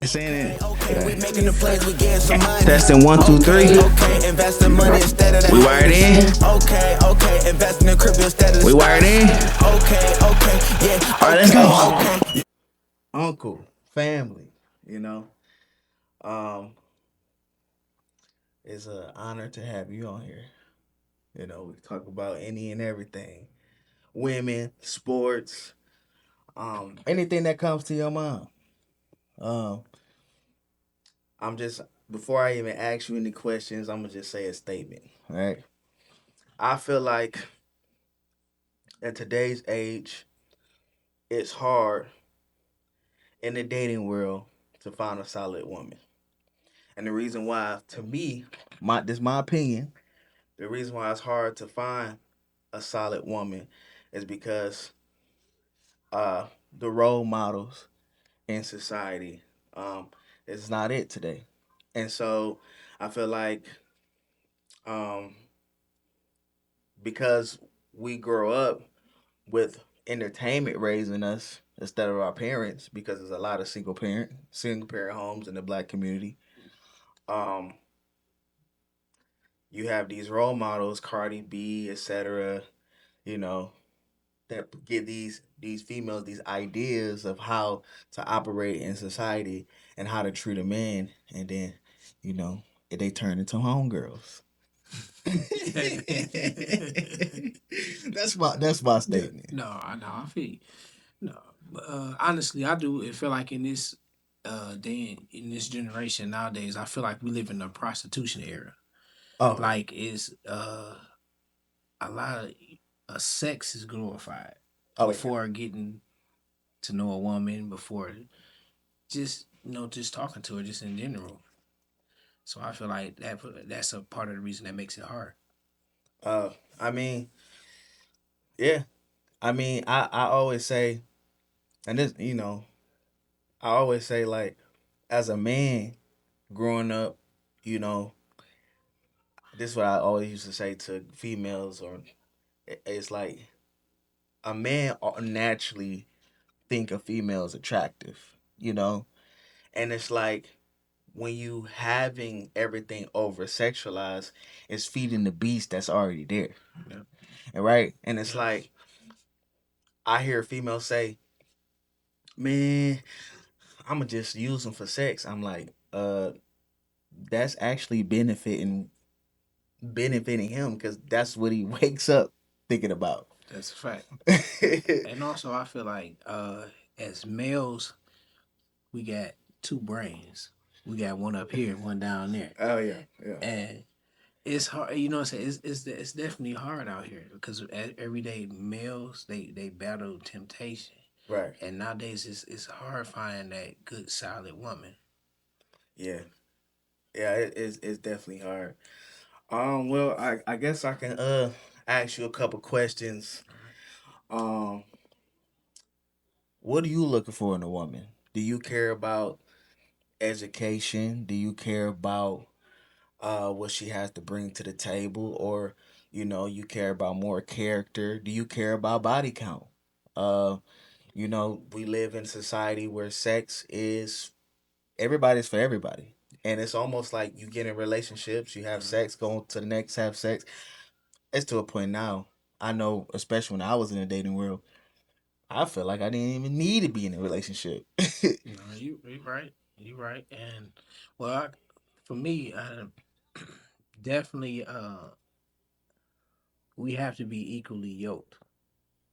Saying it. Okay, we making the plays, we getting some money. Testing 1, 2, 3. Okay, investing money instead of that. We wired in. Okay, investing in crypto instead of the We wired in. Okay, yeah. All right, let's go. Okay. Uncle, family, you know. Um, it's an honor to have you on here. We talk about any and everything. Women, sports, anything that comes to your mind. Um, I'm just before I even ask you any questions, I'm gonna just say a statement. All right. I feel like in today's age, it's hard in the dating world to find a solid woman. And the reason why, to me, this is my opinion, the reason why it's hard to find a solid woman is because uh the role models in society is not it today. And so I feel like um because we grow up with entertainment raising us instead of our parents, because there's a lot of single parent homes in the black community. um you have these role models, Cardi B, etc., you know, that give these females these ideas of how to operate in society and how to treat a man, and then, you know, they turn into homegirls. That's my Yeah, statement. no, I feel you. No, but honestly, I do. It feel like in this day in this generation nowadays, I feel like we live in a prostitution era. Oh yeah. Like it's a lot of sex is glorified Oh yeah. before getting to know a woman, before just just talking to her, just in general. So I feel like that's a part of the reason that makes it hard. uh I mean, yeah, I mean, I always say, and this, I always say, like, as a man growing up, you know, this is what I always used to say to females, or it's like a man naturally think a female is attractive, and it's like when you having everything over sexualized, it's feeding the beast that's already there, Yeah. and right, and it's Yeah. like I hear females say, "Man, I'ma just use them for sex." I'm like, that's actually benefiting him, because that's what he wakes up thinking about. That's a fact. And also, I feel like as males, we got two brains. We got one up here and one down there. Oh yeah, yeah. And it's hard, what I'm saying? It's definitely hard out here because everyday males they battle temptation, Right. and nowadays it's hard finding that good solid woman. Yeah. Yeah, it's definitely hard. Well, I guess I can ask you a couple questions. Um, what are you looking for in a woman? Do you care about education? Do you care about what she has to bring to the table, or you care about more character? Do you care about body count? Uh, we live in a society where sex is everybody's for everybody. And it's almost like you get in relationships, you have sex, go to the next, have sex. It's to a point now. I know, especially when I was in the dating world, I feel like I didn't even need to be in a relationship. No, you right, you right, and well, for me, definitely, we have to be equally yoked.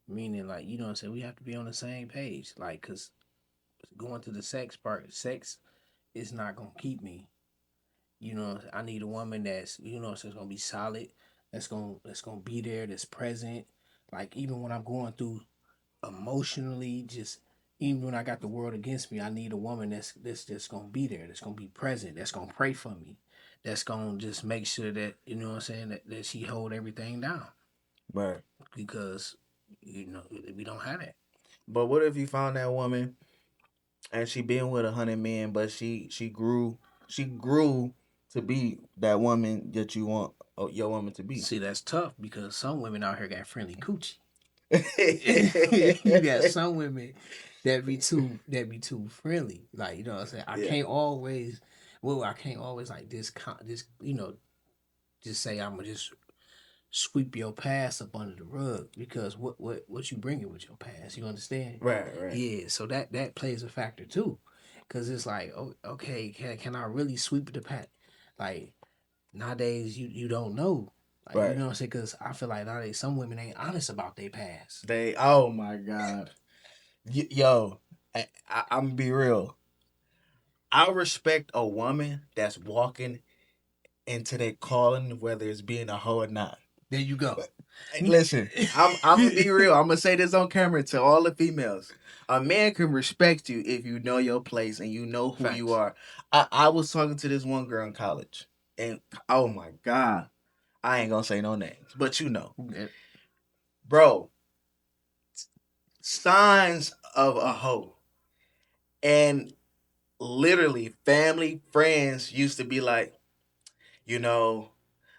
Meaning, like, what I'm saying, we have to be on the same page. Like, cause going to the sex part, sex is not gonna keep me. I need a woman that's that's gonna be solid, that's gonna be there, that's present. Like even when I'm going through emotionally, just even when I got the world against me, I need a woman that's just gonna be there, that's gonna be present, that's gonna pray for me, that's gonna just make sure that what I'm saying, that she hold everything down Right. because we don't have that. But what if you found that woman and she been with 100 men, but she grew to be that woman that you want your woman to be? See, that's tough because some women out here got friendly coochie. You got some women. that be too friendly. Like, you know what I'm saying? Yeah. I can't always like this, just say I'm gonna just sweep your past up under the rug because what you bringing with your past, you understand? Right, right, Yeah, so that plays a factor too, because it's like, oh, okay, can I really sweep the past? Like nowadays, you don't know, like, you right. know what I'm saying? Because I feel like nowadays some women ain't honest about their past. They, oh my God. Yo, I'm gonna be real. I respect a woman that's walking into their calling, whether it's being a hoe or not. There you go. Hey, listen, I'm gonna be real. I'm gonna say this on camera to all the females. A man can respect you if you know your place and you know who you Facts. are. I was talking to this one girl in college, and oh my God, I ain't gonna say no names, but you know, Yeah. bro, signs of a hoe. And literally, family, friends used to be like, you know,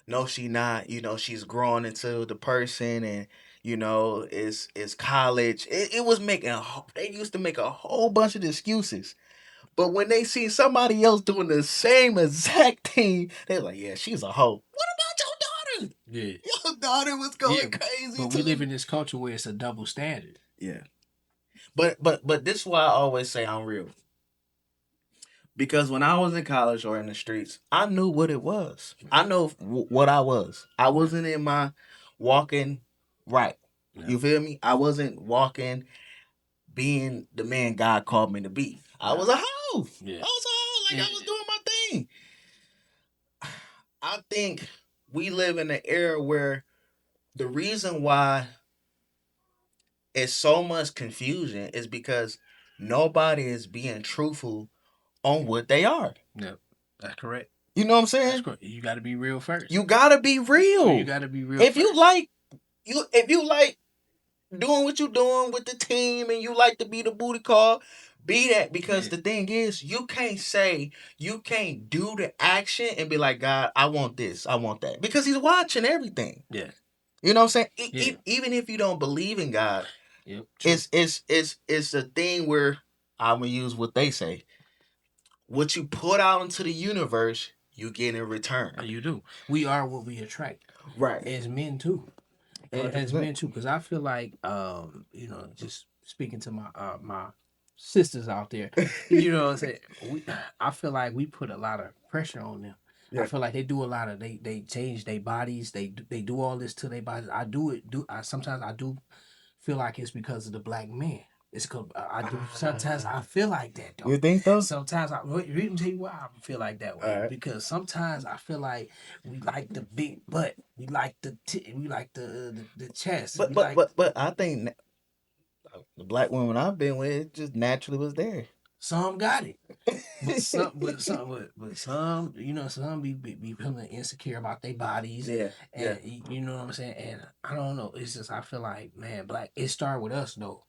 no, she not. You know, she's growing into the person, and it's college. It was making. They used to make a whole bunch of excuses, but when they see somebody else doing the same exact thing, they're like, yeah, she's a hoe. What about your daughter? Yeah. Your daughter was Yeah. going crazy But we live too. in this culture where it's a double standard. Yeah, but this is why I always say I'm real. Because when I was in college or in the streets, I knew what it was. I know what I was. I wasn't in my walking right. Yeah. You feel me? I wasn't walking being the man God called me to be. I Yeah. was a hoe. Yeah. I was a hoe. Like Yeah. I was doing my thing. I think we live in an era where the reason why it's so much confusion is because nobody is being truthful on what they are. Yeah. That's correct. You know what I'm That's saying? correct. You got to be real first. You gotta be You real. got to be real If you first. like if you like doing what you doing with the team and you like to be the booty call, be that, because Yeah. the thing is you can't do the action and be like, God, I want this, I want that. Because he's watching everything. Yeah. You know what I'm saying? Yeah. Even if you don't believe in God, Yep. True. it's a thing where I'm gonna use what they say. What you put out into the universe, you get in return. You do. We are what we attract Right. as men too. As 100%. men too, because I feel like, just speaking to my sisters out there, you know what I'm saying. I feel like we put a lot of pressure on them. I Yeah. feel like they do a lot of they change their bodies. They do all this to their bodies. I do it. Sometimes I do feel like it's because of the black man. It's cause I do. Sometimes I feel like that though. You think so? Sometimes let me tell you why I feel like that All way. right. Because sometimes I feel like we like the big butt, we like we like the chest, But we but like but but I think the black women I've been with, it just naturally was there. some got it, but some, some be feeling insecure about their bodies, Yeah, yeah, and you know what I'm saying. And I don't know. It's just I feel like, man, black. It started with us though,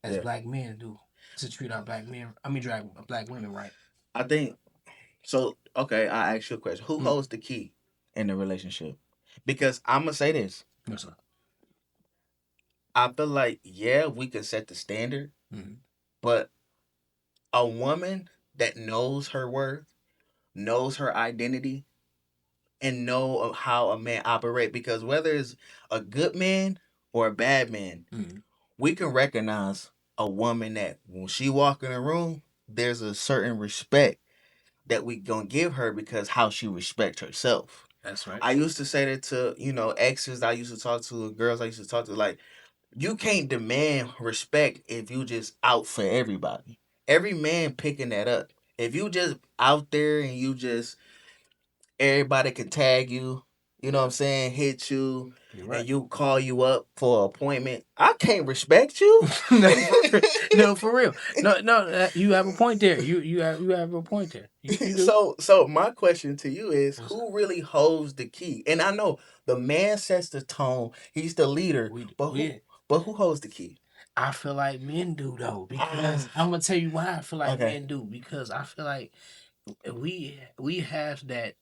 as yeah. black men do, to treat our black men. I mean, drag black women right. I think so. Okay, I ask you a question: Who Mm. holds the key in the relationship? Because I'm gonna say this: Yes, sir. I feel like, yeah, we can set the standard, Mm-hmm. but a woman that knows her worth, knows her identity, and know of how a man operate. Because whether it's a good man or a bad man, Mm-hmm. we can recognize a woman that when she walk in a room, there's a certain respect that we gonna give her because how she respect herself. That's right. I used to say that to exes I used to talk to, girls I used to talk to, like, you can't demand respect if you just out for everybody. Every man picking that up. If you just out there and you just everybody can tag you, you know what I'm saying, hit you, You're and right. you call you up for an appointment, I can't respect you. No, no, for real. No, no, you have a point there. You have a point there. You do. So my question to you is, What's that? who really holds the key? And I know the man sets the tone, he's the leader, We but who we. but who holds the key? I feel like men do though, because Ah, I'm gonna tell you why I feel like okay. men do, because I feel like we have that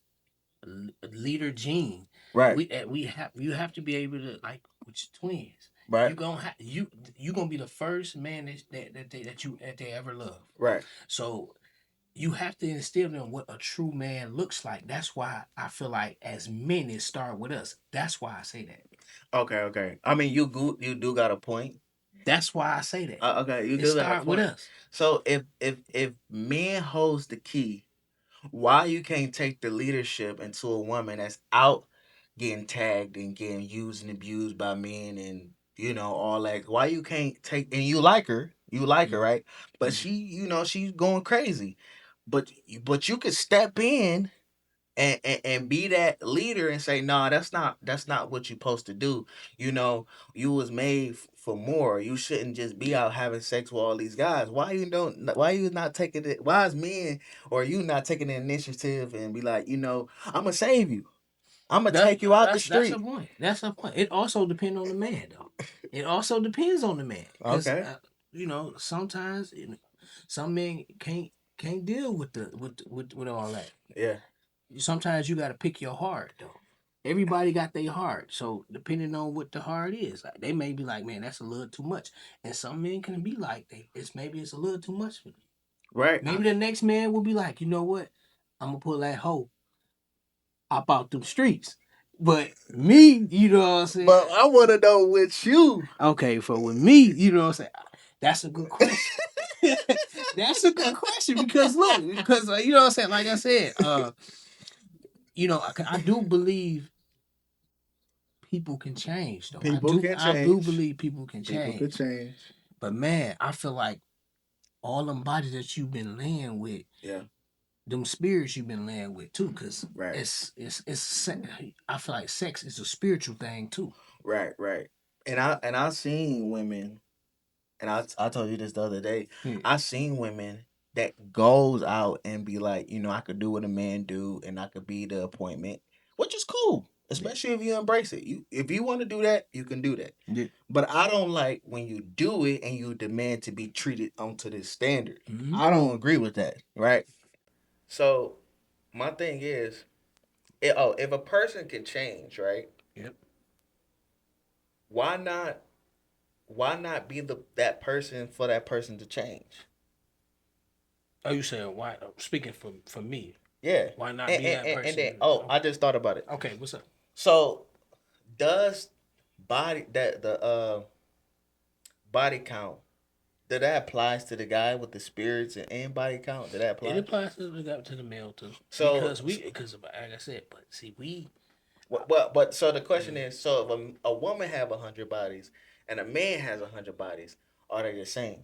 leader gene. Right. We have, you have to be able to, like with your twins. Right. You gonna you gonna be the first man that they ever love. Right. So you have to instill in them what a true man looks like. That's why I feel like as men it start with us. That's why I say that. Okay. Okay. I mean, you do got a point. That's why I say that. Okay, you It do got a start with point. us. So if men holds the key, why you can't take the leadership into a woman that's out getting tagged and getting used and abused by men and all that? Why you can't take and you like her, Mm, right? But mm. she's going crazy. But you could step in and be that leader and say, nah, that's not what you're supposed to do. You know, you was made for more. You shouldn't just be out having sex with all these guys. Why you not taking it? Why is men or you not taking the initiative and be like, I'm gonna save you. I'm gonna That take you out the that's a street. point. That's a point. It also depends on the man though. It also depends on the man because Okay. sometimes some men can't deal with with all that. Yeah. Sometimes you got to pick your heart though. Everybody got their heart, so depending on what the heart is, like they may be like, man, that's a little too much, and some men can be like, it's a little too much for me. Right. Maybe the next man will be like, you know what, I'm gonna pull that hoe up out them streets. But me, you know what I'm saying? But I want to know with you. Okay, for with me, you know what I'm saying? That's a good question. That's a good question because look, because you know what I'm saying. Like I said, I do believe people can change though. People can I do change. believe people can People can change. change. But man, I feel like all them bodies that you've been laying with, Yeah. them spirits you've been laying with too, because Right. I feel like sex is a spiritual thing too. Right. Right. And I seen women. And I told you this the other day. Yeah. I seen women that goes out and be like, I could do what a man do, and I could be the appointment, which is cool, Yeah. especially if you embrace it. If you want to do that, you can do that. Yeah. But I don't like when you do it and you demand to be treated onto this standard. Mm-hmm. I don't agree with that, right? So my thing is, if a person can change, right? Yep. Why not? Why not be that person for that person to change? Oh, you saying why? Speaking for me, Yeah. why not And be and, that and, and person? then I just thought about it. Okay, what's up? So does the body count, did that applies to the guy with the spirits and body count? Did that It apply? applies to the male too, So because like I said, but see we. but so the question Mm, is, so if a woman have 100 bodies and a man has 100 bodies, are they the same?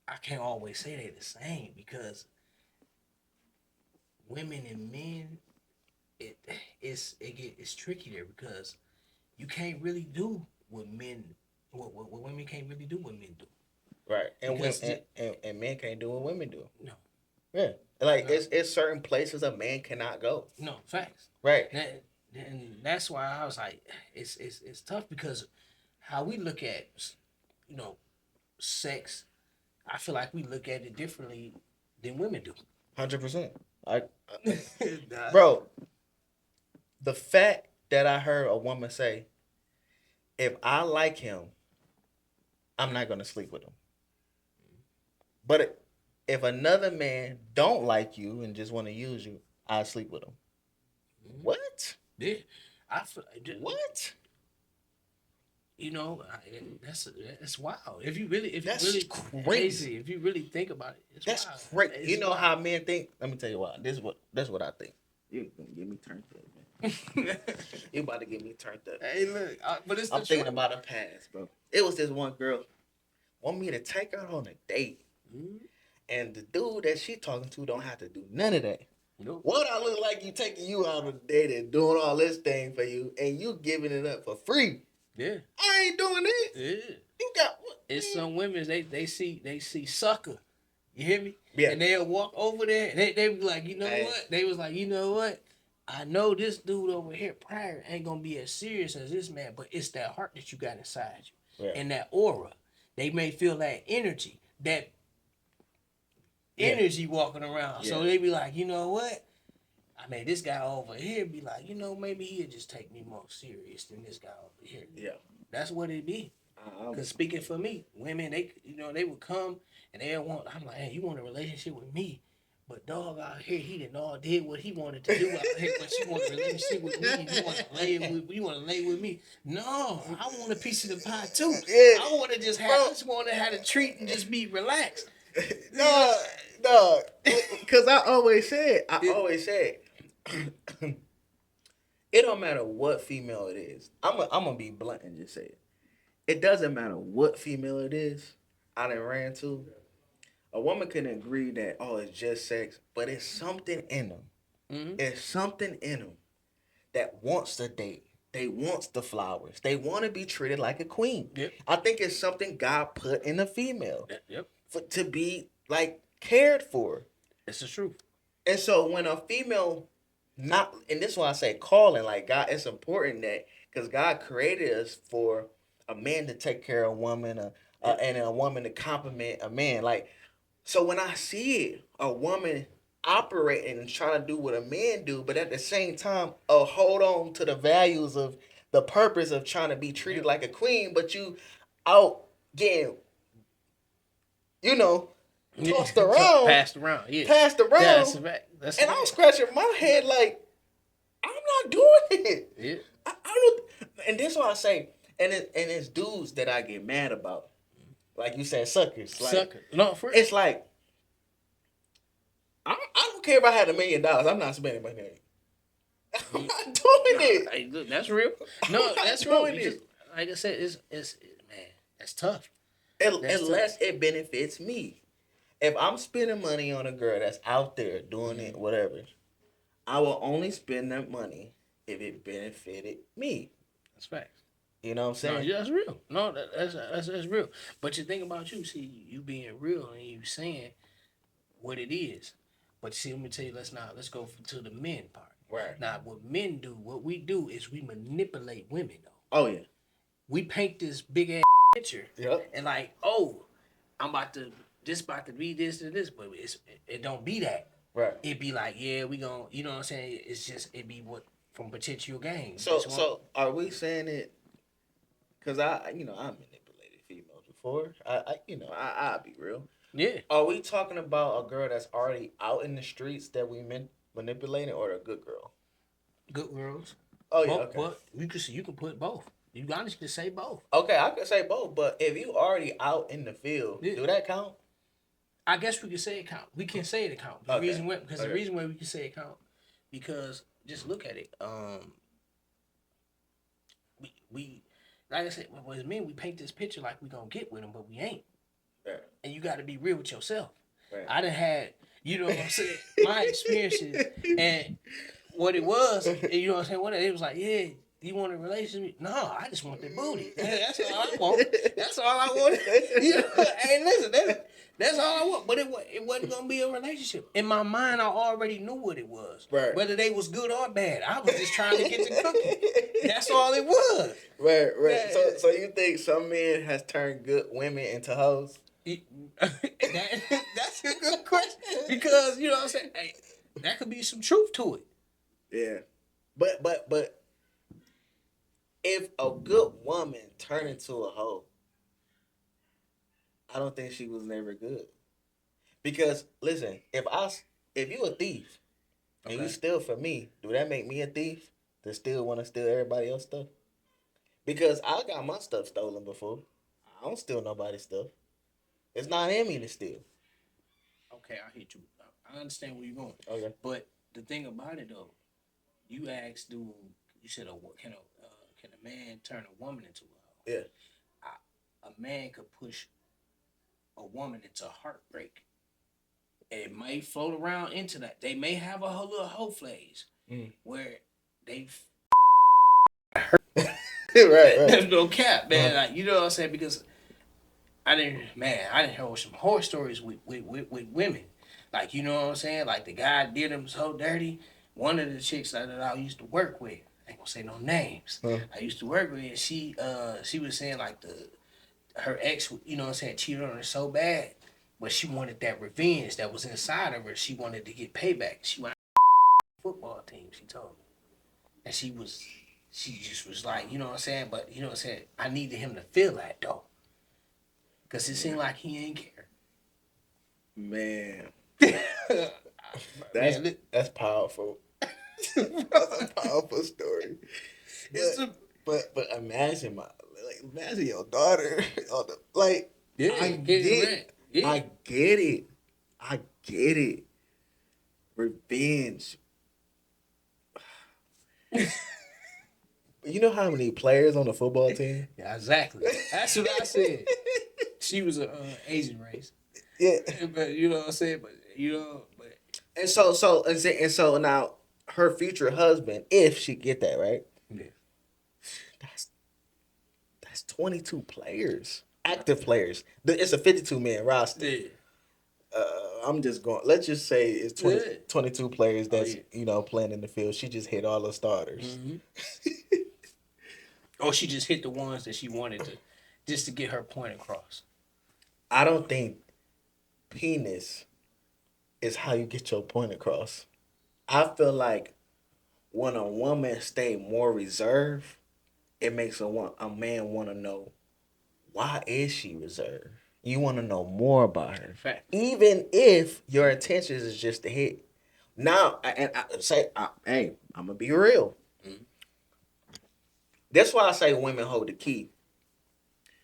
I can't always say they're the same because women and men, it it's tricky there because you can't really do what men what women can't really do what men do Right. And women because and men can't do what women do. no, Yeah. Like no, it's certain places a man cannot go. no facts. Right. And that's why I was like, it's tough because how we look at you know sex, I feel like we look at it differently than women do. 100%. I Nah. bro, the fact that I heard a woman say, if I like him, I'm not gonna sleep with him. But if another man don't like you and just want to use you, I'll sleep with him. Mhm. What? Yeah, I feel, What? that's wild. If you really, That's crazy. crazy, if you really think about it, it's That's wild. crazy. It's You know wild. how men think? Let me tell you why. That's what I think. You gonna get me turned up, man. You about to get me turned up. Hey, look, but it's the I'm thinking truth. about a past, bro. It was this one girl want me to take her on a date. Mhm. And the dude that she talking to don't have to do none of that. Nope. What I look like you taking you out on a date and doing all this thing for you, and you giving it up for free. Yeah. I ain't doing it. Yeah. You got what? It's some women they see sucker. You hear me? Yeah. And they'll walk over there and they be like, you know Hey. what? They was like, you know what? I know this dude over here prior ain't gonna be as serious as this man, but it's that heart that you got inside you. Yeah. And that aura. They may feel that energy. That energy walking around. So Yeah. they be like, you know what? I mean, this guy over here be like, maybe he'll just take me more serious than this guy over here. Yeah. That's what it be. Cause speaking for me, women they would come and they want. I'm like, hey, you want a relationship with me? But dog out here, he didn't all did what he wanted to do out here. But you want a relationship with me? You want to lay with me? No, I want a piece of the pie too. Yeah, I want to just have. bro. I just want to have a treat and just be relaxed. No, because I always said, it don't matter what female it is. I'm gonna be blunt and just say it. It doesn't matter what female it is. I done ran to. A woman can agree that it's just sex, but it's something in them. Mm-hmm. It's something in them that wants to date. They wants the flowers. They want to be treated like a queen. Yep. I think it's something God put in a female Yep. to be like cared for. It's the truth. And so when a female not, and this is why I say calling, like God, it's important that because God created us for a man to take care of a woman, and a woman to compliment a man. Like, so when I see it, a woman operating and trying to do what a man do, but at the same time, hold on to the values of the purpose of trying to be treated like a queen, but you out getting, tossed around, Passed around. Yeah. passed around. That's a fact. That's And I'm scratching my head like, I'm not doing it. Yeah. I don't. And this is why I say, and it's dudes that I get mad about. Like you said, suckers. Like, Sucker. No, for it's like, I don't care if I had $1 million. I'm not spending money on it. I'm not doing it. Hey, look, that's real. No, that's real. Like I said, it's man, that's tough. Unless it benefits me. If I'm spending money on a girl that's out there doing it, whatever, I will only spend that money if it benefited me. That's facts. You know what I'm saying? No, yeah, that's real. No, that's real. But you think about you, see, you being real and you saying what it is. But see, let me tell you, let's go to the men part. Right. Now, what we do is we manipulate women, though. Oh, yeah. We paint this big ass picture. Yep. And like, I'm about to be this and this, but it don't be that. Right. It be like, yeah, we gon', you know what I'm saying? It's just, it be what, from potential gain. So are we saying it, because I manipulated females before. I'll be real. Yeah. Are we talking about a girl that's already out in the streets that we manipulating, or a good girl? Good girls. Oh, yeah, Both, okay. But you can put both. You honestly can say both. Okay, I could say both, but if you already out in the field, Yeah. do that count? I guess we can say it count. We can say it count. The reason why we can say it count, because just look at it. We like I said, as men, we paint this picture like we gonna get with them, but we ain't. Right. And you got to be real with yourself. Right. I done had, you know what I'm saying, my experiences and what it was. And you know what I'm saying? What it was like, yeah. You want a relationship? No, I just want the booty. That's all I want. That's all I want. You know, hey, listen, that's all I want. But it wasn't gonna be a relationship. In my mind, I already knew what it was. Right. Whether they was good or bad, I was just trying to get the cookie. That's all it was. Right. Yeah. So you think some men has turned good women into hoes? That's a good question, because you know what I'm saying. Hey, that could be some truth to it. Yeah, but. If a good woman turned into a hoe, I don't think she was never good. Because listen, if you a thief and you steal from me, do that make me a thief to still want to steal everybody else's stuff? Because I got my stuff stolen before. I don't steal nobody's stuff. It's not in me to steal. Okay, I hit you. I understand where you're going. Okay. But the thing about it though, you asked, you said, can a man turn a woman into a hoe? Yeah. A man could push a woman into heartbreak. It may float around into that. They may have a little hoe phase where they right. There's no cap, man. Like, you know what I'm saying? Because I didn't hear some horror stories with women. Like, you know what I'm saying? Like, the guy did them so dirty. One of the chicks that I used to work with, I ain't gonna say no names. I used to work with her, and she was saying like her ex, you know what I'm saying, cheated on her so bad, but she wanted that revenge that was inside of her. She wanted to get payback. She went football team, she told me. And she was she just was like, you know what I'm saying? But you know what I'm saying? I needed him to feel that though, cause it seemed like he ain't Man, care. that's Man, that's powerful. That's a powerful story. it's But a but imagine imagine your daughter on the like yeah, I getting get rent. Yeah, I get it. I get it. Revenge. You know how many players on the football team? yeah, exactly. That's what I said. She was a Asian race, Yeah. but you know what I'm saying. But you know, but And so now her future husband, if she get that right, yeah, that's that's 22 players, active players. It's a 52 man roster. yeah, I'm just going. Let's just say it's yeah. 22 players Oh that's yeah. playing in the field. She just hit all the starters. Mm-hmm. Or she just hit the ones that she wanted to, just to get her point across. I don't think penis is how you get your point across. I feel like when a woman stay more reserved, it makes a man want to know why is she reserved. You want to know more about her, Fact. even if your intentions is just to hit. Now, hey, I'm gonna be real. Mm-hmm. That's why I say women hold the key.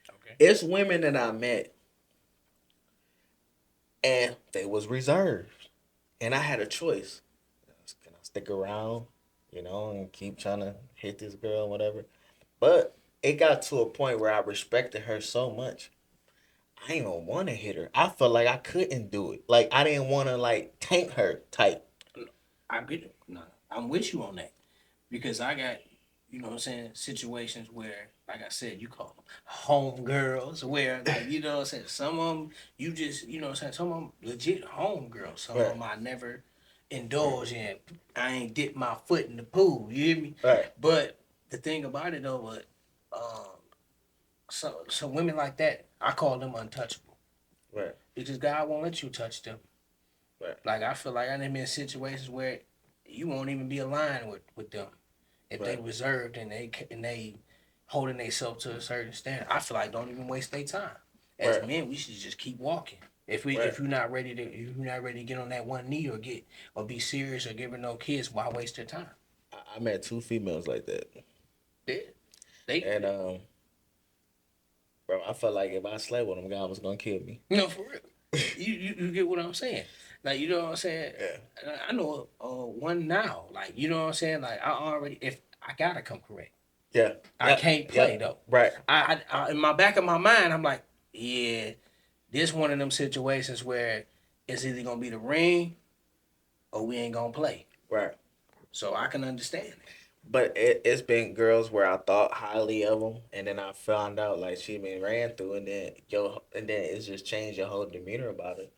Okay. It's women that I met and they was reserved, and I had a choice. Can I stick around, and keep trying to hit this girl, whatever? But it got to a point where I respected her so much. I ain't gonna want to hit her. I felt like I couldn't do it. Like I didn't want to like tank her type. I get it. No, I'm with you on that because I got, you know what I'm saying, situations where, like I said, you call them home girls, where, like, you know what I'm saying, some of them, you just, you know what I'm saying, some of them legit home girls. Some of Right, them I never indulge in. I ain't dipped my foot in the pool, you hear me? right, But the thing about it, though, so women like that, I call them untouchable right, because God won't let you touch them. right, Like I feel like I done been in situations where you won't even be aligned with them if they right, reserved and they holding themselves to a certain standard. I feel like don't even waste their time. As right, men, we should just keep walking. right. If you're not ready to get on that one knee or be serious or give her no kids, why waste your time? I met two females like that, They, they and bro, I felt like if I slept with them, God was gonna kill me. you know for real. You get what I'm saying? Like you know what I'm saying? Yeah, I know one now. Like you know what I'm saying? Like I already if I gotta come correct. yeah, I yep, can't play yep, though. right, In my back of my mind, I'm like, yeah, this one of them situations where it's either gonna be the ring or we ain't gonna play. right. So I can understand it. But it's been girls where I thought highly of them, and then I found out like she been ran through, and then it's just changed your whole demeanor about it,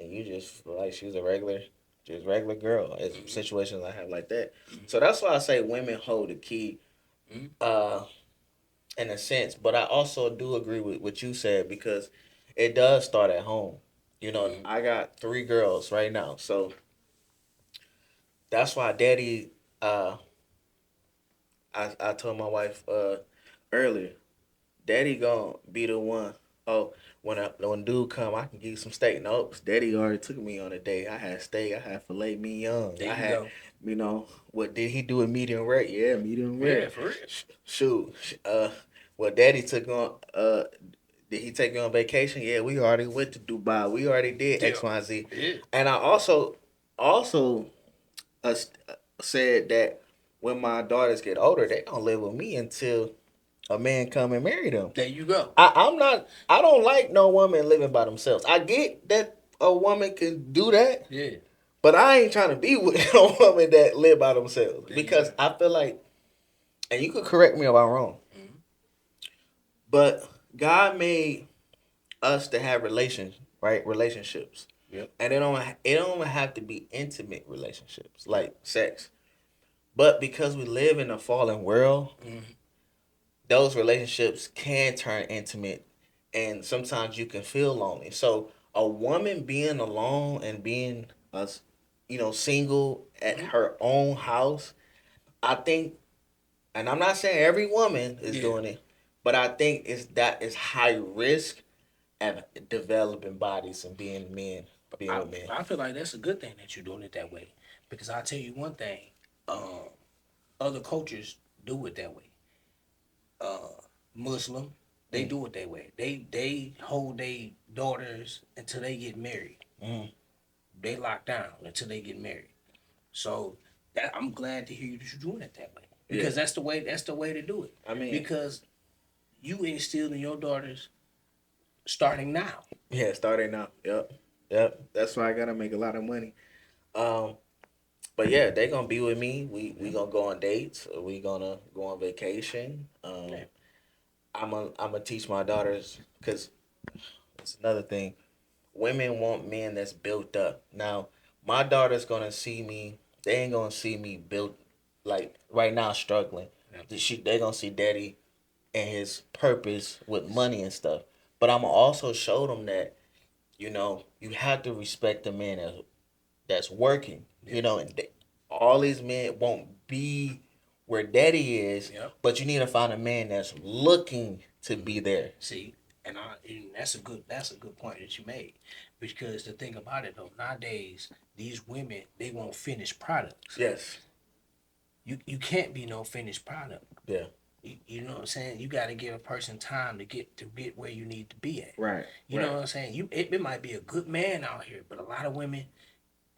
and you just feel like she was just regular girl. It's Mm-hmm. situations I have like that. So that's why I say women hold the key, Mm-hmm. uh, in a sense. But I also do agree with what you said because it does start at home. Mm-hmm. I got three girls right now, so that's why Daddy. I told my wife earlier, Daddy gonna be the one. Oh, when dude come, I can give you some steak. Nope, Daddy already took me on a date. I had steak. I had filet mignon. There I you had, go. what did he do? A medium rare? Yeah, medium Yeah, rare. for real. Shoot, what Daddy took on. Did he take you on vacation? Yeah, we already went to Dubai. We already did Yeah. X, Y, Z. Yeah. And I also uh, said that when my daughters get older, they gonna live with me until a man come and marry them. There you go. I'm not. I don't like no woman living by themselves. I get that a woman can do that, Yeah. but I ain't trying to be with a woman that live by themselves There you because go. I feel like, and you could correct me if I'm wrong, Mm-hmm. but God made us to have relationships, Yep. and it don't have to be intimate relationships like sex, but because we live in a fallen world, Mm-hmm. those relationships can turn intimate, and sometimes you can feel lonely. So a woman being alone and being single at Mm-hmm. her own house, I think And I'm not saying every woman is Yeah. doing it, but I think it's high risk at developing bodies and being men, being I, with men. I feel like that's a good thing that you're doing it that way, because I'll tell you one thing, um, other cultures do it that way. Muslim, they Mm. do it that way. They hold their daughters until they get married. Mm. They lock down until they get married. So that I'm glad to hear you that you're doing it that way, Yeah. because that's the way to do it. I mean, Because you instill in your daughters starting now. yeah, starting now. Yep. Yep. That's why I gotta make a lot of money. Um, but yeah, they gonna be with me. We gonna go on dates. We gonna go on vacation. Yeah. I'm gonna teach my daughters because it's another thing. Women want men that's built up. Now, my daughter's gonna see me. They ain't gonna see me built like right now struggling. Yeah. They gonna see daddy and his purpose with money and stuff. But I'm gonna also show them that you have to respect the man that's working. Yeah. And all these men won't be where daddy is, Yep. but you need to find a man that's looking to be there. See, and that's a good point that you made, because the thing about it though, nowadays these women, they want finished products. Yes. You can't be no finished product. Yeah. You know what I'm saying? You got to give a person time to get where you need to be at. Right. You know what I'm saying? It might be a good man out here, but a lot of women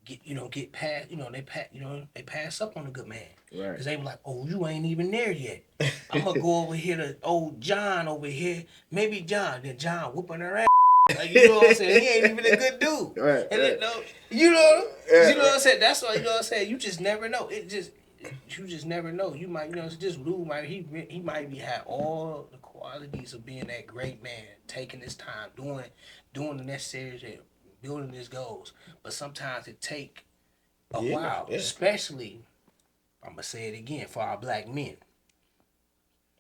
get past, they pass up on a good man. Right. Because they be like, oh, you ain't even there yet. I'm going to go over here to old John over here. Maybe John. Then John whooping her ass. Like, you know what I'm saying? He ain't even a good dude. Right, And right. you know, Yeah, you know what I'm saying? That's why, you know what I'm saying? You just never know. You just never know. You might, this dude might, he might be had all the qualities of being that great man, taking his time, doing the necessary shit, building his goals. But sometimes it take a while, Yeah. especially, I'm gonna say it again, for our black men,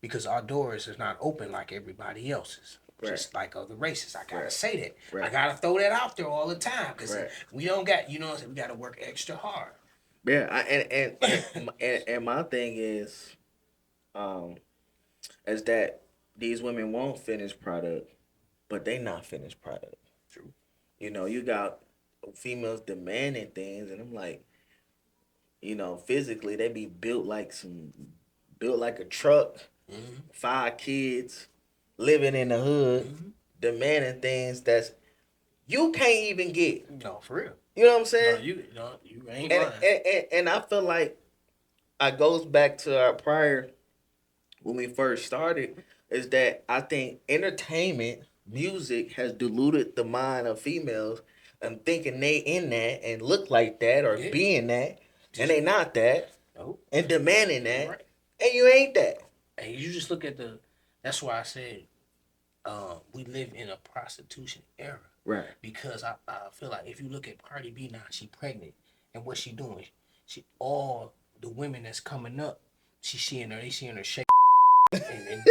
because our doors is not open like everybody else's. Right. Just like other races, I gotta Right. say that. Right. I gotta throw that out there all the time, because Right. we don't got, you know what I'm saying, we gotta work extra hard. Yeah. And my thing um, is that these women won't finish product, but they not finished product. True. You got females demanding things, and I'm like, physically they be built like a truck, Mm-hmm. 5 kids, living in the hood, Mm-hmm. demanding things that's you can't even get. No, for real. You know what I'm No, saying? you ain't And, lying. and I feel like I goes back to our prior when we first started is that I think entertainment, music has diluted the mind of females and thinking they in that and look like that or Yeah. being that and Just they not that no. and demanding that Right. and you ain't that. And you just look at the. That's why I said, we live in a prostitution era. Right. Because I feel like if you look at Cardi B now, she pregnant, and what she doing? She all the women that's coming up, they seeing her shake and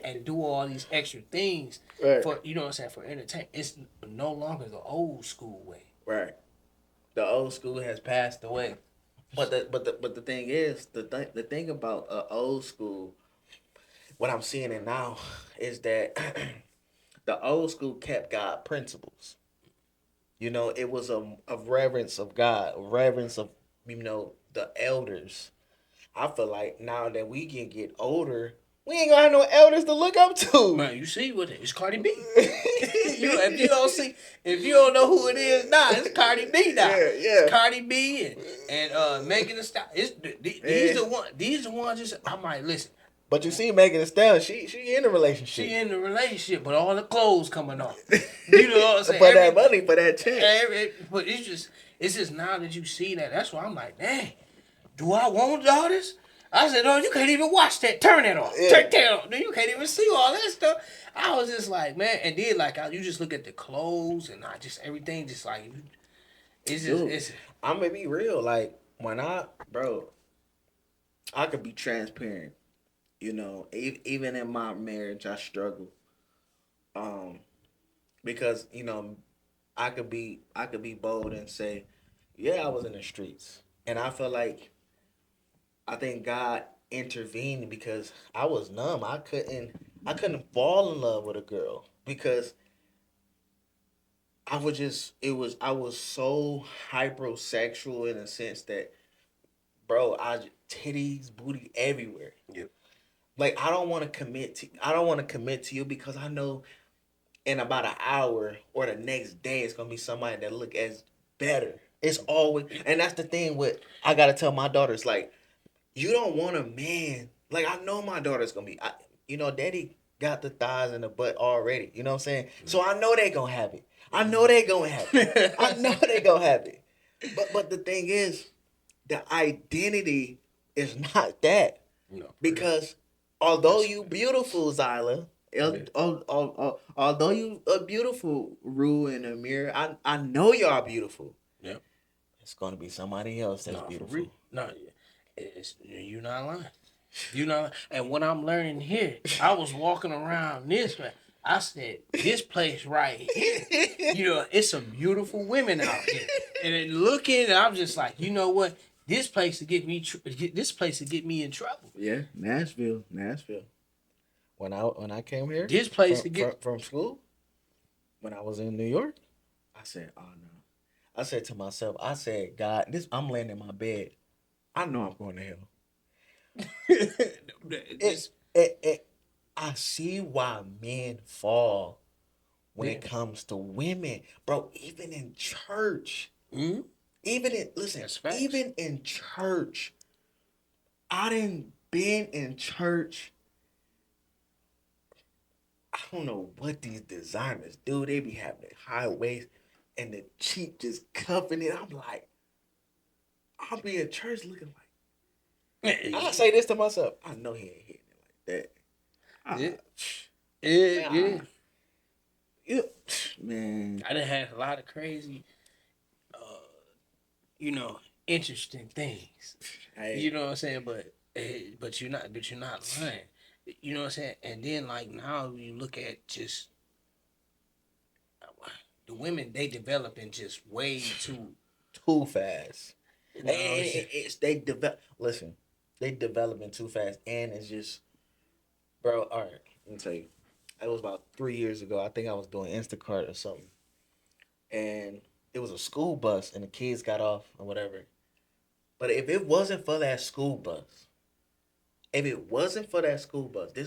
and do all these extra things Right. for, you know what I'm saying, for entertainment. It's no longer the old school way. Right. The old school has passed away. But the thing is the thing about old school, what I'm seeing it now is that the old school kept God principles. It was a reverence of God, a reverence of the elders. I feel like now that we can get older, we ain't gonna have no elders to look up to. Man, you see what it's Cardi B. If you don't know who it is now, it's Cardi B now. Yeah, It's Cardi B and Megan Thee Stallion. These the ones. Just I'm like, listen. But you see, Megan Thee Stallion, she in a relationship. She in the relationship, but all the clothes coming off. You know what I'm saying? For that money, for that check. But it's just now that you see that. That's why I'm like, dang, do I want daughters? I said, no, you can't even watch that. Turn that off. Yeah. Turn that off. You can't even see all that stuff. I was just like, man, and then like you just look at the clothes and everything just like it's just Dude, it's I'm gonna be real. Like when I could be transparent. Even in my marriage, I struggle. Because I could be bold and say, yeah, I was in the streets, and I feel like I think God intervene because I was numb. I couldn't fall in love with a girl because I was so hypersexual in a sense that, bro, titties, booty everywhere. Yep. Like I don't want to commit to you because I know in about an hour or the next day it's gonna be somebody that look as better. It's always, and that's the thing with, I gotta tell my daughters, like, you don't want a man, like, I know my daughter's gonna be, daddy got the thighs and the butt already, you know what I'm saying? So I know they gonna have it. I know they gonna have it. I know they gonna have it. But the thing is, the identity is not that. No. Because although That's- you beautiful, Zyla, Yeah. although you are beautiful, Rue and Amir, I know y'all beautiful. Yep. It's gonna be somebody else that's No, for beautiful. real. No, you're not lying. You know, and what I'm learning here, I was walking around this way. I said, this place right here, it's some beautiful women out here. And then looking, I'm just like, you know what? This place to get me. This place to get me in trouble. Yeah, Nashville. When I came here, This place to get. from school, when I was in New York, I said, oh no. I said to myself, I said, God, I'm laying in my bed. I know I'm going to hell. this, I see why men fall when Yeah. it comes to women, bro. Even in church, Mhm. That's facts. Even in church, I didn't been in church. I don't know what these designers do. They be having the high waist and the cheek just cuffing it. I'm like, I'll be in church looking like. I say this to myself. I know he ain't hitting it like that. Yeah. Man. I done had a lot of crazy, interesting things. Hey. You know what I'm saying? But you're not lying. You know what I'm saying? And then like now you look at just the women, they developing just way too fast. you know, They develop. Listen, they developing too fast, and it's just, bro. All right, let me tell you. It was about 3 years ago. I think I was doing Instacart or something, and it was a school bus, and the kids got off or whatever. But if it wasn't for that school bus, this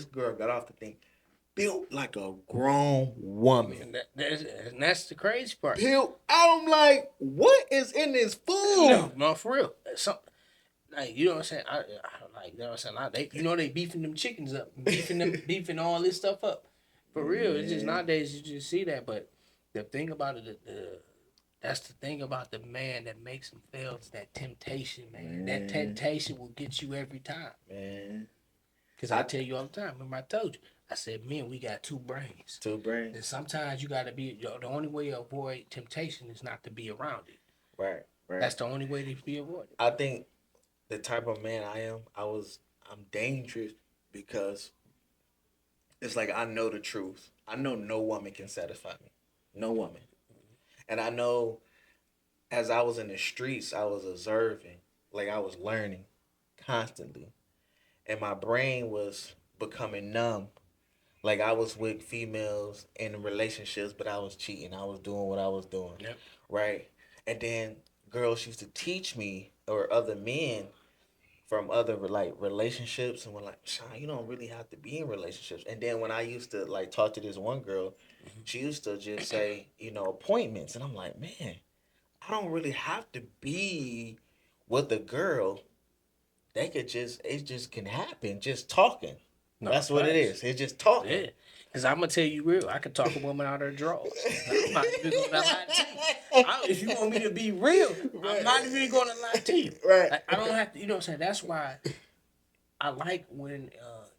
girl got off the thing, built like a grown woman. that's the crazy part. Built. I'm like, what is in this food? No, for real. Like, you know what I'm saying? I like, you know what I'm saying? They beefing them chickens up, beefing all this stuff up. For real, it's just nowadays you just see that. But the thing about it, that's the thing about the man that makes him fail. It's that temptation, man. That temptation will get you every time. Man. Because I tell you all the time. Remember I told you, I said, men, we got two brains. And sometimes you got to be, the only way to avoid temptation is not to be around it. Right. That's the only way to be avoided. I think the type of man I am, I'm dangerous because it's like I know the truth. I know no woman can satisfy me. No woman. And I know as I was in the streets, I was observing, like I was learning constantly. And my brain was becoming numb. Like I was with females in relationships, but I was cheating. I was doing what I was doing. Yep. Right? And then girls used to teach me, or other men from other like relationships, and were like, Sean, you don't really have to be in relationships. And then when I used to like talk to this one girl, she used to just say, appointments. And I'm like, man, I don't really have to be with a girl. It just can happen just talking. No, That's what it is. It's just talking. Yeah. Because I'm going to tell you real, I could talk a woman out of her drawers. I'm not even going to lie to you. If you want me to be real, I'm not even going to lie to you. Right. I don't have to, you know what I'm saying? That's why I like when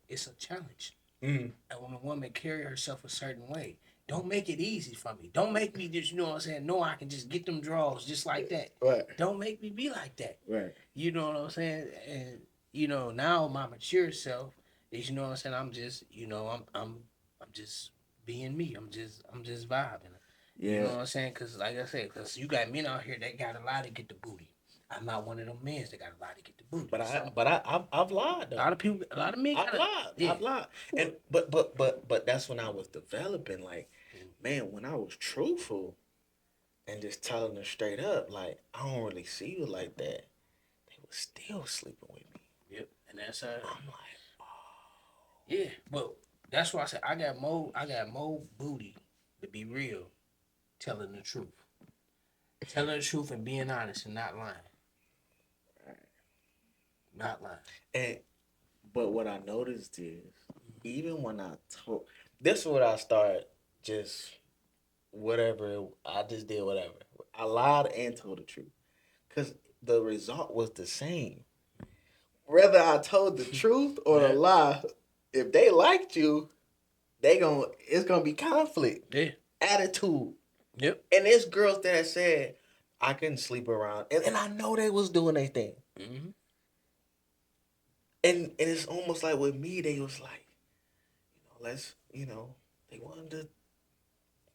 it's a challenge. And when a woman carry herself a certain way. Don't make it easy for me. Don't make me just, you know what I'm saying? No, I can just get them draws just like that. Right. Don't make me be like that. Right. You know what I'm saying? And, now my mature self is, you know what I'm saying? I'm just, I'm just being me. I'm just vibing. Yeah. You know what I'm saying? Because like I said, because you got men out here that got a lot to get the booty. I'm not one of them men that got a lot to get the booty. I've lied A though. lot of people, a lot of men. I've lied. And but that's when I was developing. Like, man, when I was truthful and just telling them straight up, like, I don't really see you like that. They was still sleeping with me. Yep, and that's how. I'm like, Yeah, but that's why I said I got more booty to be real, telling the truth, telling the truth and being honest and not lying, not lying. and but what I noticed is, even when I told, this is what I started just whatever I just did whatever. I lied and told the truth, cause the result was the same. Whether I told the truth or the Yeah. lie, if they liked you, it's gonna be conflict, Yeah. attitude. Yep. And there's girls that said I couldn't sleep around, and I know they was doing their thing. Mm-hmm. And it's almost like with me, they was like, let's they wanted to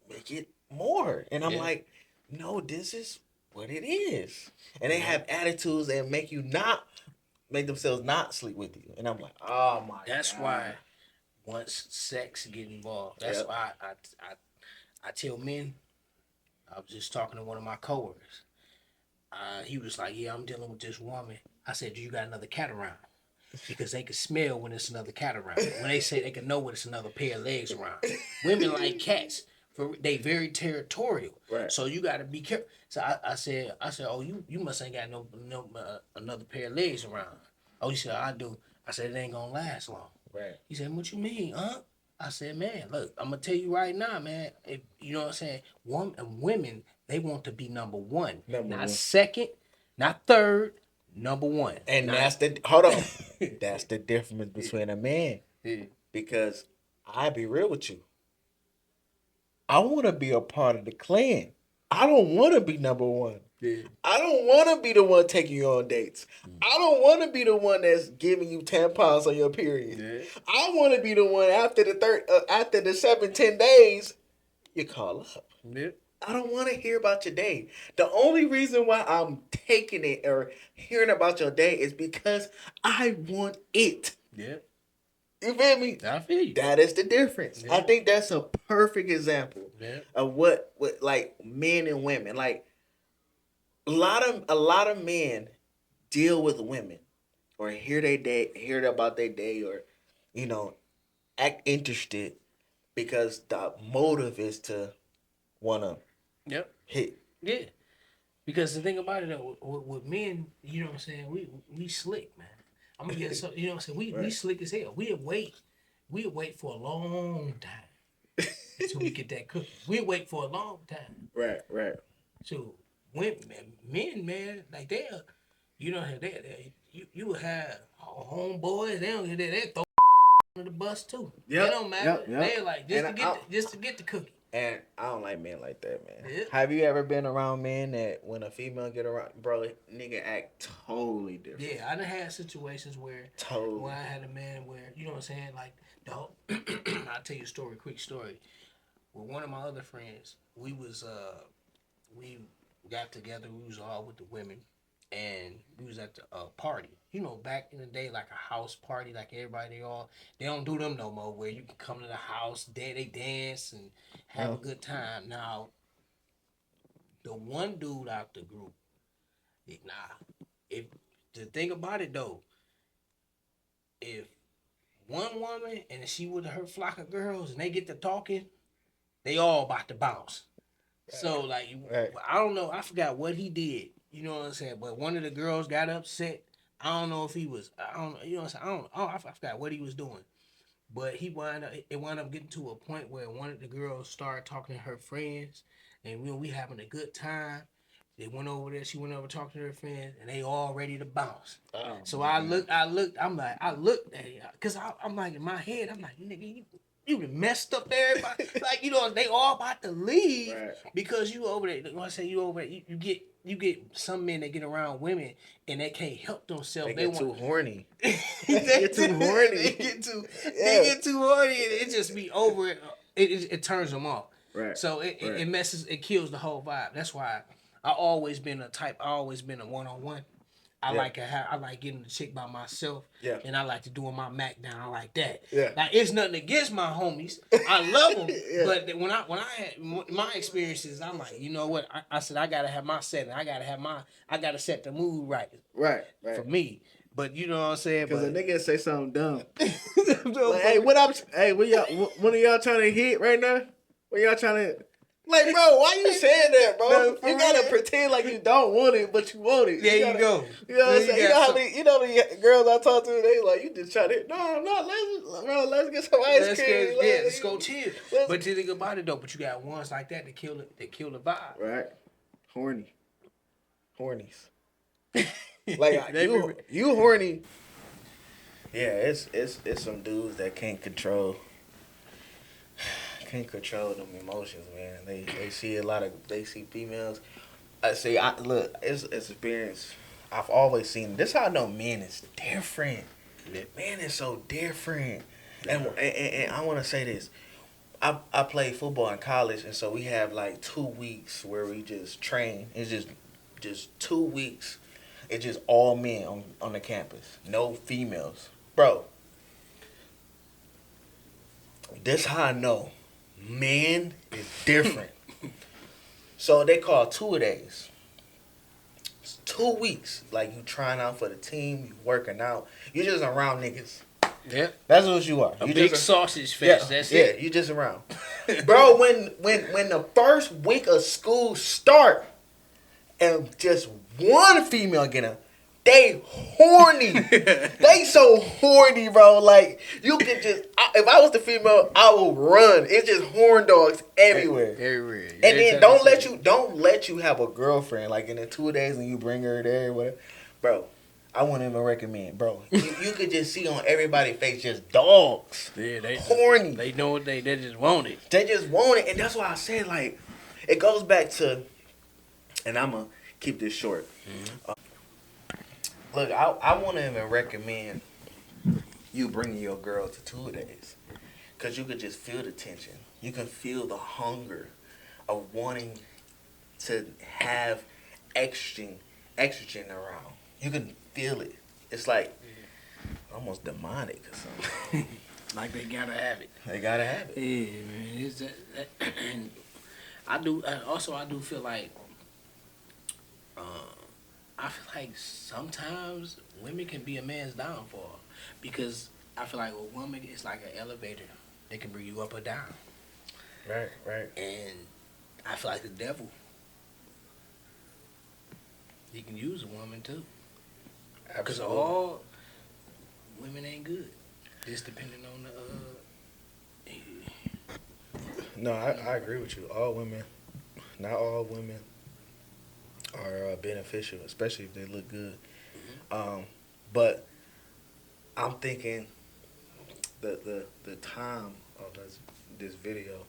make it more, and I'm Yeah. like, no, this is what it is. And they have attitudes that make themselves not sleep with you, and I'm like, oh my. That's God. why once sex get involved, that's Yep. why I tell men. I was just talking to one of my coworkers. He was like, "Yeah, I'm dealing with this woman." I said, "Do you got another cat around?" Because they can smell when it's another cat around. When they say they can know when it's another pair of legs around. Women like cats. They very territorial. Right. So you got to be careful. So I said, oh, you must ain't got no another pair of legs around. Oh, he said, I do. I said, it ain't gonna last long. Right. He said, what you mean, huh? I said, man, look, I'm gonna tell you right now, man. If you know what I'm saying, women, they want to be number one, not second, not third, number one. And that's the hold on. That's the difference between a man. Yeah. Because I be real with you. I want to be a part of the clan. I don't want to be number one. Yeah. I don't want to be the one taking you on dates. I don't want to be the one that's giving you tampons on your period. Yeah. I want to be the one after after the 7-10 days, you call up. Yeah. I don't want to hear about your day. The only reason why I'm taking it or hearing about your day is because I want it. Yeah. You feel me? I feel you. That is the difference. Yeah. I think that's a perfect example Yeah. of what like men and women. Like a lot of men deal with women or hear about their day, or act interested because the motive is to wanna Yep. hit. Yeah. Because the thing about it, though, with men, you know what I'm saying, we slick, man. I'm gonna get so you know what I'm saying. We slick as hell. We'd wait for a long time until we get that cookie. We'd wait for a long time. Right. So women, men, man, like you know, you would have homeboys. They don't get that. They throw under the bus too. Yep, It don't matter. yep. They're like And just to get the cookie. And I don't like men like that, man. Yeah. Have you ever been around men that when a female get around, bro, nigga act totally different? Yeah, I done had situations where Totally. I had a man where, you know what I'm saying, like, dog, I'll tell you a story, quick story. With one of my other friends, we got together, we was all with the women, and we was at the party. You know, back in the day, like a house party, like everybody they don't do them no more, where you can come to the house, they dance and have a good time. Now, the one dude out the group, if the thing about it though, if one woman and she with her flock of girls and they get to talking, they all about to bounce. Right. So like, I don't know, I forgot what he did. You know what I'm saying? But one of the girls got upset. I don't know if he was. I don't. You know what I'm saying? I forgot what he was doing. But it wound up getting to a point where one of the girls started talking to her friends, and we having a good time. They went over there. She went over talking to her friends, and they all ready to bounce. Oh, so I looked. I looked at it because I'm like in my head. I'm like, nigga, you done messed up everybody. Like, you know, they all about to leave because you over there. When I say you over there, you get some men that get around women and they can't help themselves. They get too horny. They get too horny. They get too horny, and it just be over. It turns them off. Right. So it messes. It kills the whole vibe. That's why I always been a one-on-one. I Yeah. I like getting the chick by myself. Yeah. And I like to doing my Mac down. I like that. Yeah. Like it's nothing against my homies. I love them. Yeah. But when I had my experiences, I'm like, you know what? I said I gotta have my setting. I gotta set the mood right Right. for Right. me. But you know what I'm saying? Because a nigga say something dumb. Like, Like, hey, what up? Hey, when one of y'all trying to hit right now? When y'all trying to? Like, bro, why you saying that, bro? No, for You gotta real. pretend like you don't want it, but you want it. There you gotta, go. You know what I'm You saying? You got know how some- many? You know the girls I talk to? They like, you just trying to. No, let's get some ice cream. Let's go chill. But the thing about it though, but you got ones like that kill it. They kill the vibe. Right, hornies. Like you horny. Yeah, it's some dudes that can't control them emotions, man. They see females. Look, it's experience. I've always seen this. How I know men is different. Yeah. Man is so different. And I want to say this. I played football in college, and so we have like 2 weeks where we just train. It's just 2 weeks. It's just all men on the campus, no females, bro. This how I know men is different. So they call 2 days. It's 2 weeks. Like you trying out for the team, you working out. You just around niggas. Yeah. That's what you are. A You big just sausage fest. That's yeah, it. you just around. Bro, when the first week of school start and just one female get a, they horny. They so horny, bro. Like you could just if I was the female, I will run. It's just horn dogs everywhere. Everywhere. And then don't let you have a girlfriend like in the 2 days and you bring her there, whatever. Bro, I wouldn't even recommend, bro. You could just see on everybody's face just dogs. Yeah, they horny. They know what they just want it. They just want it, and that's why I said like it goes back to, and I'm gonna keep this short. Look, I wouldn't even recommend you bringing your girl to 2 days, cause you could just feel the tension. You can feel the hunger of wanting to have estrogen around. You can feel it. It's like almost demonic or something. Like they gotta have it. They gotta have it. Yeah, man. It's that and I do feel like I feel like sometimes women can be a man's downfall because I feel like a woman is like an elevator. They can bring you up or down. Right. And I feel like the devil, he can use a woman too. Because Absolutely. all women ain't good. Just depending on the No, I agree with you. Not all women are beneficial, especially if they look good. But I'm thinking the time of this video,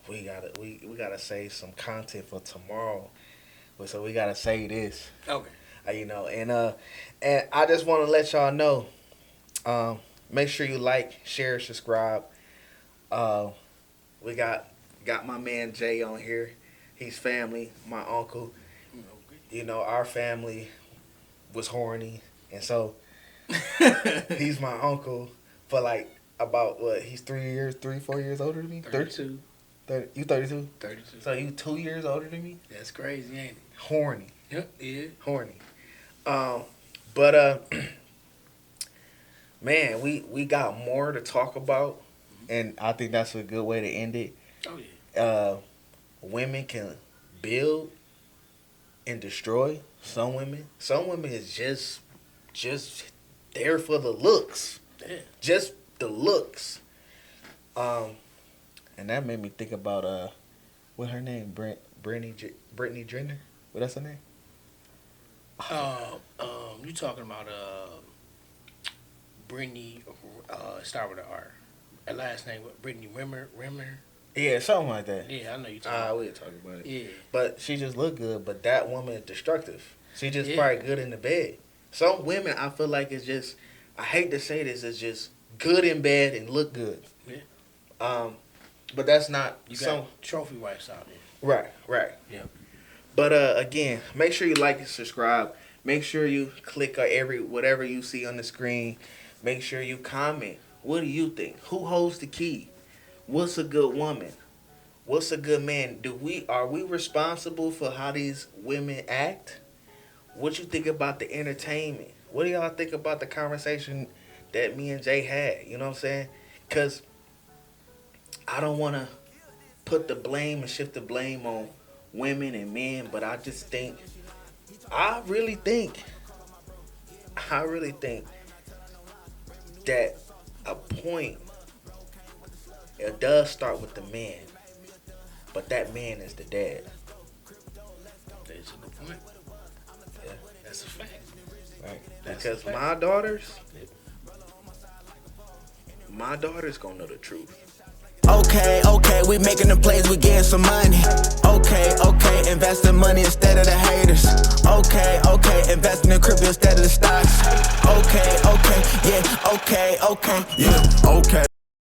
we gotta save some content for tomorrow. So we gotta say this. Okay. And I just want to let y'all know. Make sure you like, share, subscribe. We got my man Jay on here. He's family. My uncle. Our family was horny, and so he's my uncle for like about what? He's 4 years older than me. 32. 30, you 32? 32. So you 2 years older than me? That's crazy, ain't it? Horny. Yep, yeah. Horny. But man, we got more to talk about, and I think that's a good way to end it. Oh yeah. Women can build and destroy. Some women is just there for the looks. Yeah. Just the looks. And that made me think about what her name, Brittany Drenner. What that's her name? You talking about Brittany? Start with an R. Her last name what? Brittany Rimmer. Yeah, something like that. Yeah, I know you talking. We'll talk about it. Yeah. But she just look good. But that woman is destructive. She just probably good in the bed. Some women, I feel like it's just. I hate to say this, it's just good in bed and look good. Yeah. But that's not You got trophy wives out there. Right. Yeah. But again, make sure you like and subscribe. Make sure you click every whatever you see on the screen. Make sure you comment. What do you think? Who holds the key? What's a good woman? What's a good man? Are we responsible for how these women act? What you think about the entertainment? What do y'all think about the conversation that me and Jay had? You know what I'm saying? Cause I don't want to put the blame and shift the blame on women and men, but I just think, I really think, I really think that a point, it does start with the man, but that man is the dad. That's a good point. Yeah, That's a fact. right. That's Because a fact. my daughters gonna know the truth. Okay, okay, we making the plays, we getting some money. Okay, okay, investing money instead of the haters. Okay, okay, investing in crypto instead of the stocks. Okay, okay, yeah, okay, okay, yeah, okay.